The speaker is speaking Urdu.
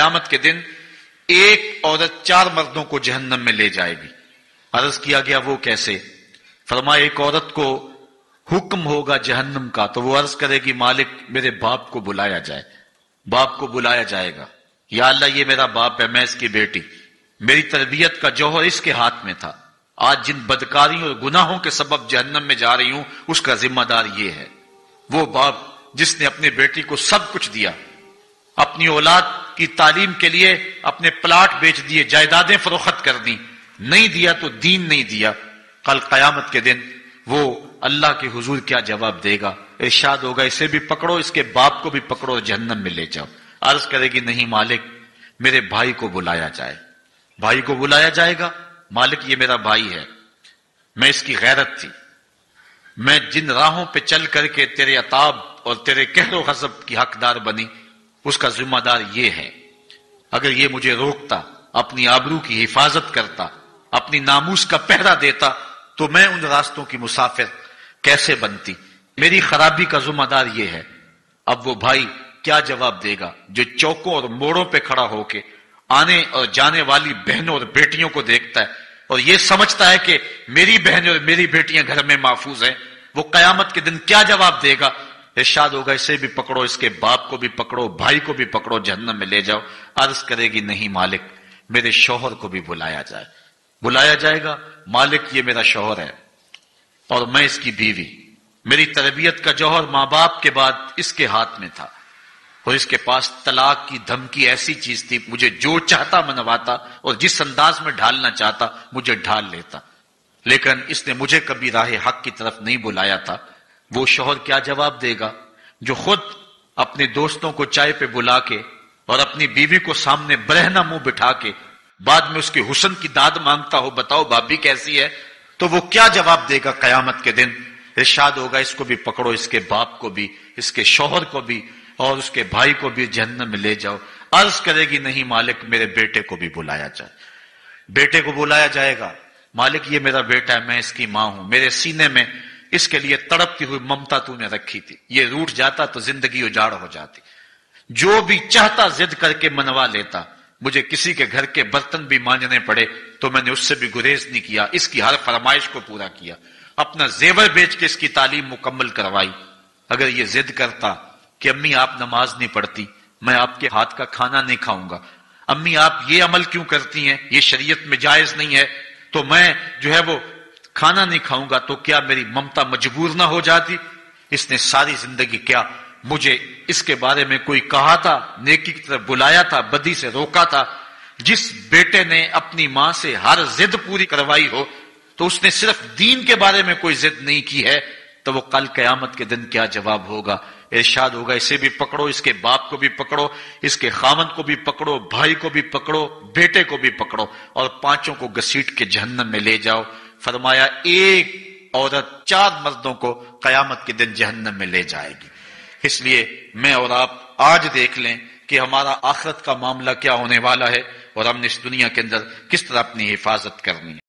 قیامت کے دن ایک عورت 4 مردوں کو جہنم میں لے جائے گی۔ عرض کیا گیا وہ کیسے؟ فرمایا ایک عورت کو حکم ہوگا جہنم کا تو وہ عرض کرے گی مالک میرے باپ کو بلایا جائے۔ باپ کو بلایا جائے گا، یا اللہ یہ میرا باپ ہے، میں اس کی بیٹی، میری تربیت کا جوہر اس کے ہاتھ میں تھا، آج جن بدکاریوں اور گناہوں کے سبب جہنم میں جا رہی ہوں اس کا ذمہ دار یہ ہے۔ وہ باپ جس نے اپنے بیٹی کو سب کچھ دیا، اپنی اولاد کی تعلیم کے لیے اپنے پلاٹ بیچ دیے، جائیدادیں فروخت کر دی، نہیں دیا تو دین نہیں دیا، کل قیامت کے دن وہ اللہ کے حضور کیا جواب دے گا؟ ارشاد ہوگا اسے بھی پکڑو، اس کے باپ کو بھی پکڑو اور جہنم میں لے جاؤ۔ عرض کرے گی نہیں مالک میرے بھائی کو بلایا جائے۔ بھائی کو بلایا جائے گا، مالک یہ میرا بھائی ہے، میں اس کی غیرت تھی، میں جن راہوں پہ چل کر کے تیرے عتاب اور تیرے قہر و غضب کی حقدار بنی اس کا ذمہ دار یہ ہے، اگر یہ مجھے روکتا، اپنی آبرو کی حفاظت کرتا، اپنی ناموس کا پہرا دیتا تو میں ان راستوں کی مسافر کیسے بنتی؟ میری خرابی کا ذمہ دار یہ ہے۔ اب وہ بھائی کیا جواب دے گا جو چوکوں اور موڑوں پہ کھڑا ہو کے آنے اور جانے والی بہنوں اور بیٹیوں کو دیکھتا ہے اور یہ سمجھتا ہے کہ میری بہنیں اور میری بیٹیاں گھر میں محفوظ ہیں؟ وہ قیامت کے دن کیا جواب دے گا؟ ارشاد ہوگا اسے بھی پکڑو، اس کے باپ کو بھی پکڑو، بھائی کو بھی پکڑو، جہنم میں لے جاؤ۔ عرض کرے گی نہیں مالک میرے شوہر کو بھی بلایا جائے۔ بلایا جائے گا، مالک یہ میرا شوہر ہے اور میں اس کی بیوی، میری تربیت کا جوہر ماں باپ کے بعد اس کے ہاتھ میں تھا اور اس کے پاس طلاق کی دھمکی ایسی چیز تھی، مجھے جو چاہتا منواتا اور جس انداز میں ڈھالنا چاہتا مجھے ڈھال لیتا، لیکن اس نے مجھے کبھی راہ حق کی طرف نہیں بلایا تھا۔ وہ شوہر کیا جواب دے گا جو خود اپنے دوستوں کو چائے پہ بلا کے اور اپنی بیوی کو سامنے برہنہ منہ بٹھا کے بعد میں اس کے حسن کی داد مانگتا ہو، بتاؤ بھابی کیسی ہے؟ تو وہ کیا جواب دے گا قیامت کے دن؟ ارشاد ہوگا اس کو بھی پکڑو، اس کے باپ کو بھی، اس کے شوہر کو بھی اور اس کے بھائی کو بھی جہنم میں لے جاؤ۔ عرض کرے گی نہیں مالک میرے بیٹے کو بھی بلایا جائے۔ بیٹے کو بلایا جائے گا، مالک یہ میرا بیٹا ہے، میں اس کی ماں ہوں، میرے سینے میں اس کے لیے تڑپتی ہوئی ممتا تو نے رکھی تھی، یہ روٹ جاتا تو زندگی اجاڑ ہو جاتی، جو بھی چاہتا ضد کر کے منوا لیتا، مجھے کسی کے گھر کے برتن بھی مانجنے پڑے تو میں نے اس سے بھی گریز نہیں کیا، اس کی ہر فرمائش کو پورا کیا، اپنا زیور بیچ کے اس کی تعلیم مکمل کروائی۔ اگر یہ ضد کرتا کہ امی آپ نماز نہیں پڑھتی، میں آپ کے ہاتھ کا کھانا نہیں کھاؤں گا، امی آپ یہ عمل کیوں کرتی ہیں، یہ شریعت میں جائز نہیں ہے، تو میں جو ہے وہ کھانا نہیں کھاؤں گا، تو کیا میری ممتا مجبور نہ ہو جاتی؟ اس نے ساری زندگی کیا مجھے اس کے بارے میں کوئی کہا تھا، نیکی کی طرف بلایا تھا، بدی سے روکا تھا؟ جس بیٹے نے اپنی ماں سے ہر ضد پوری کروائی ہو تو اس نے صرف دین کے بارے میں کوئی ضد نہیں کی ہے، تو وہ کل قیامت کے دن کیا جواب ہوگا؟ ارشاد ہوگا اسے بھی پکڑو، اس کے باپ کو بھی پکڑو، اس کے خاوند کو بھی پکڑو، بھائی کو بھی پکڑو، بیٹے کو بھی پکڑو اور 5 کو گھسیٹ کے جہنم میں لے جاؤ۔ فرمایا ایک عورت 4 مردوں کو قیامت کے دن جہنم میں لے جائے گی۔ اس لیے میں اور آپ آج دیکھ لیں کہ ہمارا آخرت کا معاملہ کیا ہونے والا ہے اور ہم نے اس دنیا کے اندر کس طرح اپنی حفاظت کرنی ہے۔